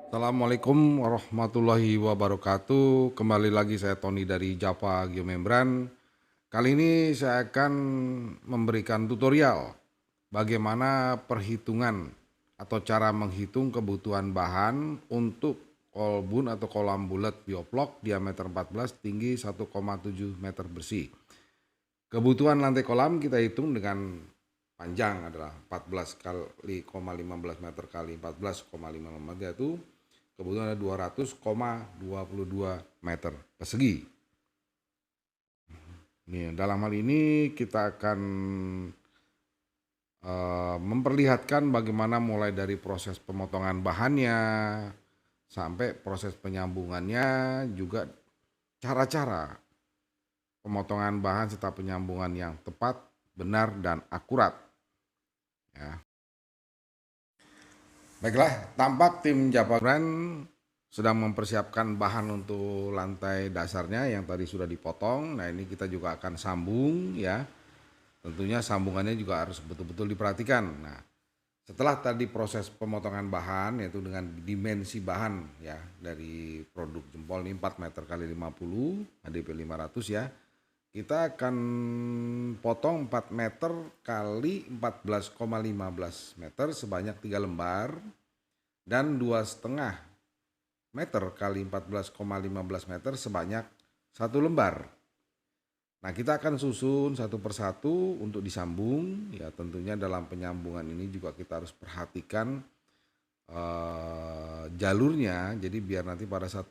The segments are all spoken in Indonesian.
Assalamualaikum warahmatullahi wabarakatuh. Kembali lagi saya Tony dari Java Geomembran. Kali ini saya akan memberikan tutorial bagaimana perhitungan atau cara menghitung kebutuhan bahan untuk kolbun atau kolam bulat bioflok diameter 14 tinggi 1,7 meter bersih. Kebutuhan lantai kolam kita hitung dengan panjang adalah 14 kali 15 meter kali 14,5 meter, yaitu kebutuhan ada 200,22 meter persegi. Nih, dalam hal ini kita akan memperlihatkan bagaimana mulai dari proses pemotongan bahannya sampai proses penyambungannya, juga cara-cara pemotongan bahan serta penyambungan yang tepat, benar, dan akurat. Ya. Baiklah, tampak tim Java Brand sedang mempersiapkan bahan untuk lantai dasarnya yang tadi sudah dipotong. Nah, ini kita juga akan sambung ya. Tentunya sambungannya juga harus betul-betul diperhatikan. Nah, setelah tadi proses pemotongan bahan yaitu dengan dimensi bahan ya dari produk jempol ini 4 meter kali 50 HDP 500 ya. Kita akan potong 4 meter kali 14,15 meter sebanyak 3 lembar dan 2,5 meter kali 14,15 meter sebanyak 1 lembar. Nah, kita akan susun satu persatu untuk disambung ya. Tentunya dalam penyambungan ini juga kita harus perhatikan jalurnya, jadi biar nanti pada saat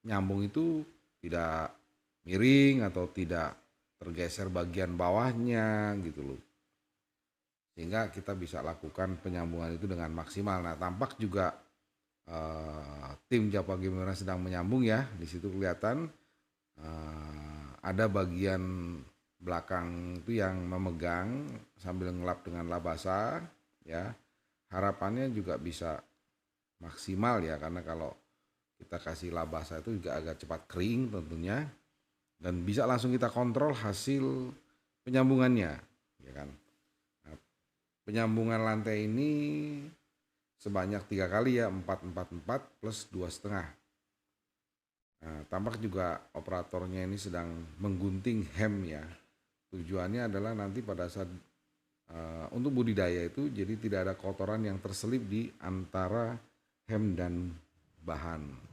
nyambung itu tidak miring atau tidak tergeser bagian bawahnya gitu loh, sehingga kita bisa lakukan penyambungan itu dengan maksimal. Nah, tampak juga tim Java Geomembran sedang menyambung ya. Di situ kelihatan ada bagian belakang itu yang memegang sambil ngelap dengan lap basah ya. Harapannya juga bisa maksimal ya, karena kalau kita kasih lap basah itu juga agak cepat kering tentunya, dan bisa langsung kita kontrol hasil penyambungannya ya kan. Nah, penyambungan lantai ini sebanyak 3 kali ya, 4 plus 2,5. Nah, tampak juga operatornya ini sedang menggunting hem ya. Tujuannya adalah nanti pada saat untuk budidaya itu jadi tidak ada kotoran yang terselip di antara hem dan bahan.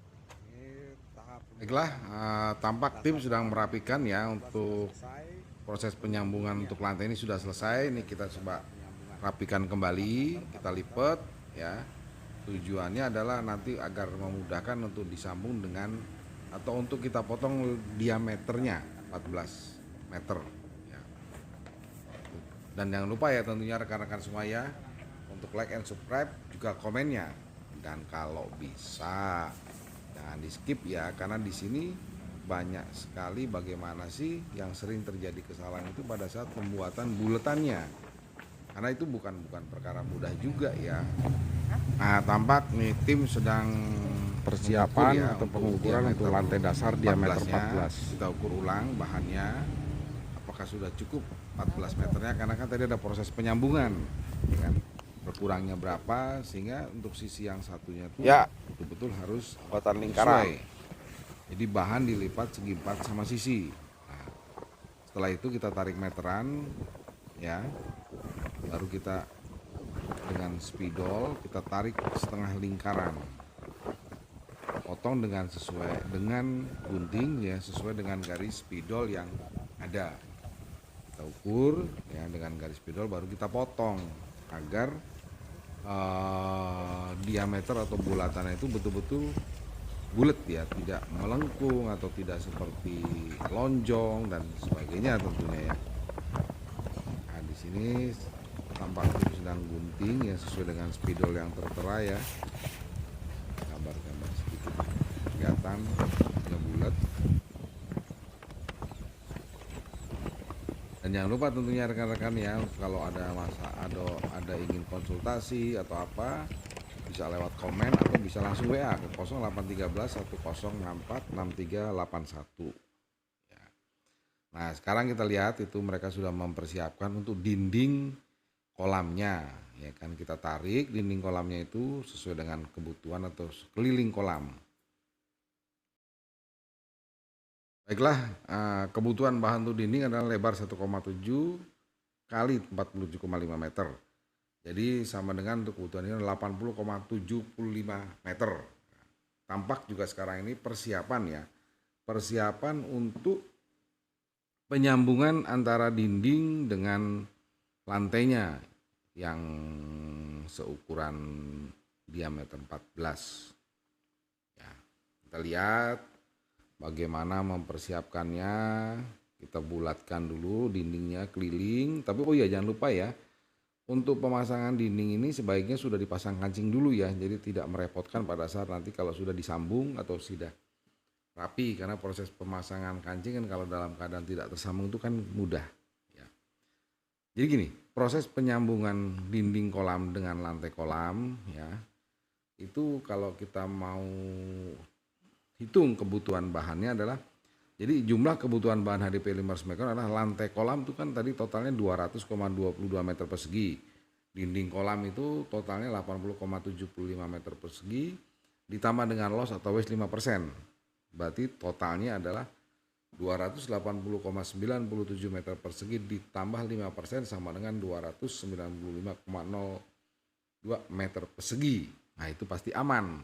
Baiklah, tampak tim sedang merapikan ya untuk proses penyambungan untuk lantai ini sudah selesai. Ini kita coba rapikan kembali, kita lipat ya. Tujuannya adalah nanti agar memudahkan untuk disambung dengan atau untuk kita potong diameternya 14 meter ya. Dan jangan lupa ya tentunya rekan-rekan semua ya, untuk like and subscribe juga komennya, dan kalau bisa jangan di skip ya, karena di sini banyak sekali bagaimana sih yang sering terjadi kesalahan itu pada saat pembuatan buletannya, karena itu bukan perkara mudah juga ya. Nah, tampak nih tim sedang persiapan ya, atau pengukuran untuk lantai dasar diameter 14. Kita ukur ulang bahannya apakah sudah cukup 14 meternya, karena kan tadi ada proses penyambungan ya kan, berkurangnya berapa sehingga untuk sisi yang satunya tuh Ya, betul-betul harus buatan lingkaran. sesuai. Jadi bahan dilipat segi 4 sama sisi. Nah, setelah itu kita tarik meteran ya, baru kita dengan spidol kita tarik setengah lingkaran, potong dengan sesuai dengan gunting ya, sesuai dengan garis spidol yang ada. Kita ukur ya dengan garis spidol, baru kita potong agar diameter atau bulatannya itu betul-betul bulat ya, tidak melengkung atau tidak seperti lonjong dan sebagainya tentunya ya. Nah, di sini tampak tim sedang gunting ya sesuai dengan spidol yang tertera ya. Gambar-gambar sedikit kelihatan sudah bulat. Dan jangan lupa tentunya rekan-rekan ya, kalau ada ada ingin konsultasi atau apa, bisa lewat komen atau bisa langsung WA ke 0813 1064 6381 ya. Nah, sekarang kita lihat itu mereka sudah mempersiapkan untuk dinding kolamnya ya kan, kita tarik dinding kolamnya itu sesuai dengan kebutuhan atau keliling kolam. Baiklah, kebutuhan bahan untuk dinding adalah lebar 1,7 kali 47,5 meter. Jadi sama dengan untuk kebutuhan ini 80,75 meter. Tampak juga sekarang ini persiapan ya. Persiapan untuk penyambungan antara dinding dengan lantainya yang seukuran diameter 14. Ya, kita lihat bagaimana mempersiapkannya. Kita bulatkan dulu dindingnya keliling. Tapi oh iya, jangan lupa ya, untuk pemasangan dinding ini sebaiknya sudah dipasang kancing dulu ya. Jadi tidak merepotkan pada saat nanti kalau sudah disambung atau sudah rapi, karena proses pemasangan kancing kan kalau dalam keadaan tidak tersambung itu kan mudah ya. Jadi gini, proses penyambungan dinding kolam dengan lantai kolam ya, itu kalau kita mau hitung kebutuhan bahannya adalah, jadi jumlah kebutuhan bahan HDP 500 meter adalah lantai kolam itu kan tadi totalnya 200,22 meter persegi. Dinding kolam itu totalnya 80,75 meter persegi ditambah dengan loss atau waste 5%. Berarti totalnya adalah 280,97 meter persegi ditambah 5% sama dengan 295,02 meter persegi. Nah, itu pasti aman.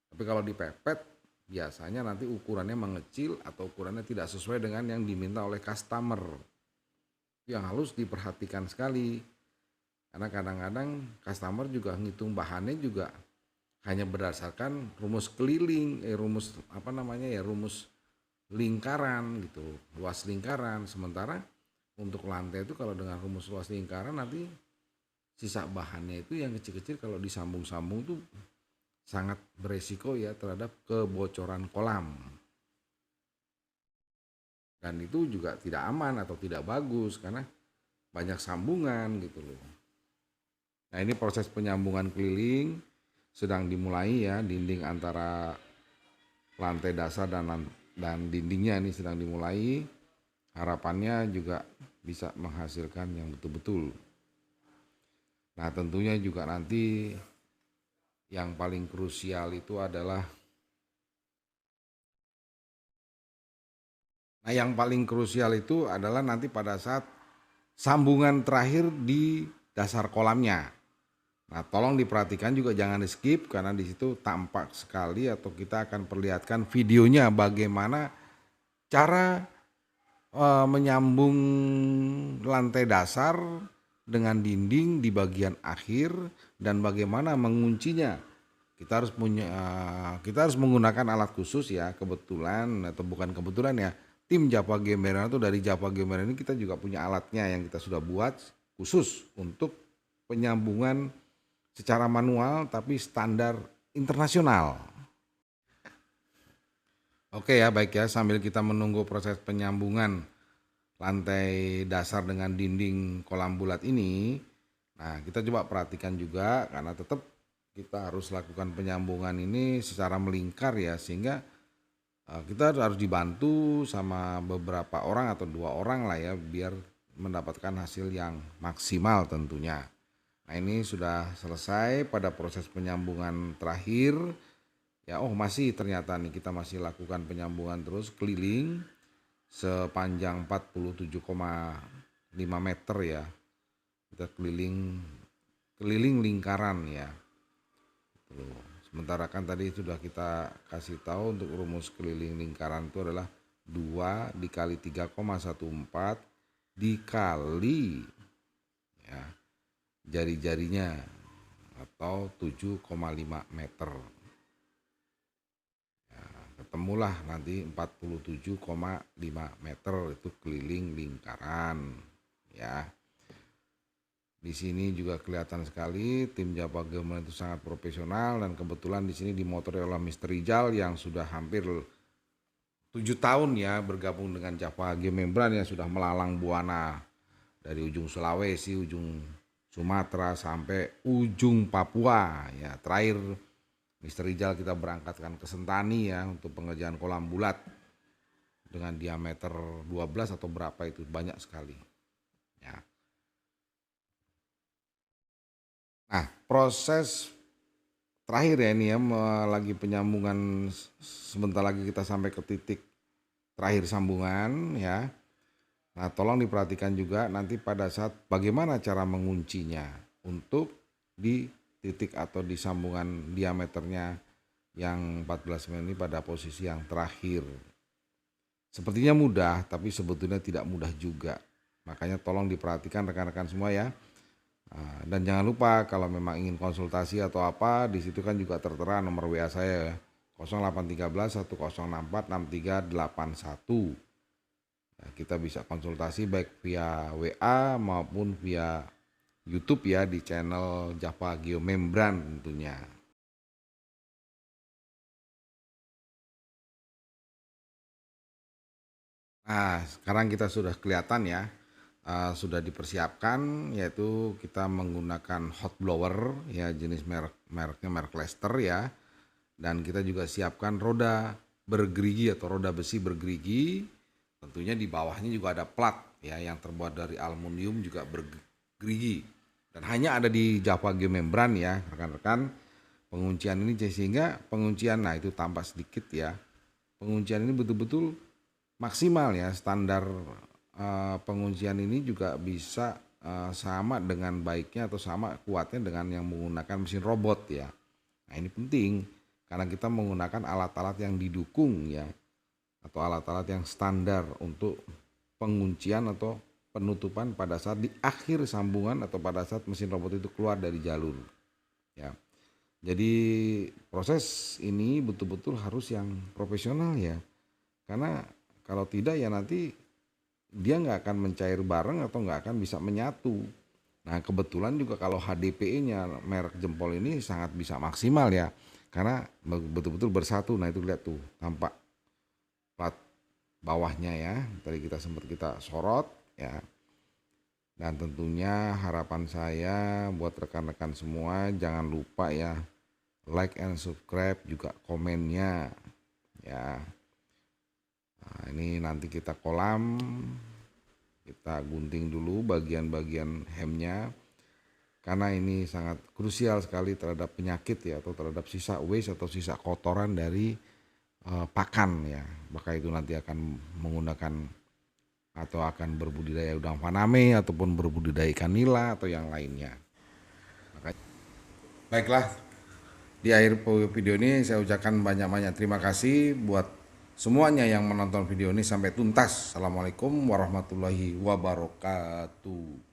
Tapi kalau dipepet biasanya nanti ukurannya mengecil atau ukurannya tidak sesuai dengan yang diminta oleh customer. Itu yang harus diperhatikan sekali. Karena kadang-kadang customer juga ngitung bahannya juga hanya berdasarkan rumus keliling, rumus lingkaran gitu, luas lingkaran. Sementara untuk lantai itu kalau dengan rumus luas lingkaran nanti sisa bahannya itu yang kecil-kecil kalau disambung-sambung tuh sangat beresiko ya terhadap kebocoran kolam. Dan itu juga tidak aman atau tidak bagus karena banyak sambungan gitu loh. Nah, ini proses penyambungan keliling sedang dimulai ya, dinding antara lantai dasar dan dindingnya ini sedang dimulai. Harapannya juga bisa menghasilkan yang betul-betul. Nah, tentunya juga nanti yang paling krusial itu adalah nanti pada saat sambungan terakhir di dasar kolamnya. Nah, tolong diperhatikan juga, jangan di skip karena di situ tampak sekali atau kita akan perlihatkan videonya bagaimana cara menyambung lantai dasar dengan dinding di bagian akhir dan bagaimana menguncinya. Kita harus menggunakan alat khusus ya, kebetulan atau bukan kebetulan ya. Tim Japa Gemberan itu dari Japa Gemberan ini kita juga punya alatnya yang kita sudah buat khusus untuk penyambungan secara manual tapi standar internasional. Oke ya, baik ya, sambil kita menunggu proses penyambungan lantai dasar dengan dinding kolam bulat ini, nah kita coba perhatikan juga karena tetap kita harus lakukan penyambungan ini secara melingkar ya, sehingga kita harus dibantu sama beberapa orang atau 2 orang lah ya biar mendapatkan hasil yang maksimal tentunya. Nah, ini sudah selesai pada proses penyambungan terakhir ya. Oh, masih ternyata nih kita masih lakukan penyambungan terus keliling sepanjang 47,5 meter ya. Kita keliling lingkaran ya. Sementara kan tadi sudah kita kasih tahu untuk rumus keliling lingkaran itu adalah 2 dikali 3,14 dikali ya jari-jarinya atau 7,5 meter. Ketemulah nanti 47,5 meter itu keliling lingkaran ya. Di sini juga kelihatan sekali tim Japa Gemberan itu sangat profesional dan kebetulan di sini dimotori oleh Mr. Rijal yang sudah hampir 7 tahun ya bergabung dengan Japa Gemberan yang sudah melalang buana dari ujung Sulawesi, ujung Sumatera sampai ujung Papua ya. Terakhir Mr. Rijal kita berangkatkan ke Sentani ya untuk pengerjaan kolam bulat dengan diameter 12 atau berapa itu, banyak sekali ya. Nah, proses terakhir ya ini ya, lagi penyambungan, sebentar lagi kita sampai ke titik terakhir sambungan ya. Nah, tolong diperhatikan juga nanti pada saat bagaimana cara menguncinya untuk di titik atau di sambungan diameternya yang 14 mm ini pada posisi yang terakhir. Sepertinya mudah, tapi sebetulnya tidak mudah juga. Makanya tolong diperhatikan rekan-rekan semua ya. Dan jangan lupa kalau memang ingin konsultasi atau apa, di situ kan juga tertera nomor WA saya ya. 0813 1064 6381. Nah, kita bisa konsultasi baik via WA maupun via YouTube ya di channel Java Geomembran tentunya. Nah, sekarang kita sudah kelihatan ya, sudah dipersiapkan, yaitu kita menggunakan hot blower ya, jenis mereknya merek Lester ya, dan kita juga siapkan roda bergerigi atau roda besi bergerigi. Tentunya di bawahnya juga ada plat ya yang terbuat dari aluminium juga bergerigi, dan hanya ada di Java Geomembran ya rekan-rekan penguncian ini, sehingga penguncian, nah itu tampak sedikit ya, penguncian ini betul-betul maksimal ya, standar penguncian ini juga bisa sama dengan baiknya atau sama kuatnya dengan yang menggunakan mesin robot ya. Nah ini penting karena kita menggunakan alat-alat yang didukung ya, atau alat-alat yang standar untuk penguncian atau penutupan pada saat di akhir sambungan atau pada saat mesin robot itu keluar dari jalur ya. Jadi proses ini betul-betul harus yang profesional ya, karena kalau tidak ya nanti dia nggak akan mencair bareng atau nggak akan bisa menyatu. Nah kebetulan juga kalau HDPE-nya merek Jempol ini sangat bisa maksimal ya, karena betul-betul bersatu. Nah itu lihat tuh tampak plat bawahnya ya, tadi sempat kita sorot ya. Dan tentunya harapan saya buat rekan-rekan semua jangan lupa ya, like and subscribe, juga komennya ya. Nah, ini nanti kita kolam, kita gunting dulu bagian-bagian hemnya, karena ini sangat krusial sekali terhadap penyakit ya, atau terhadap sisa waste atau sisa kotoran dari pakan ya. Maka itu nanti akan menggunakan atau akan berbudidaya udang faname ataupun berbudidaya ikan nila atau yang lainnya. Baiklah, di akhir video ini saya ucapkan banyak-banyak terima kasih buat semuanya yang menonton video ini sampai tuntas. Assalamualaikum warahmatullahi wabarakatuh.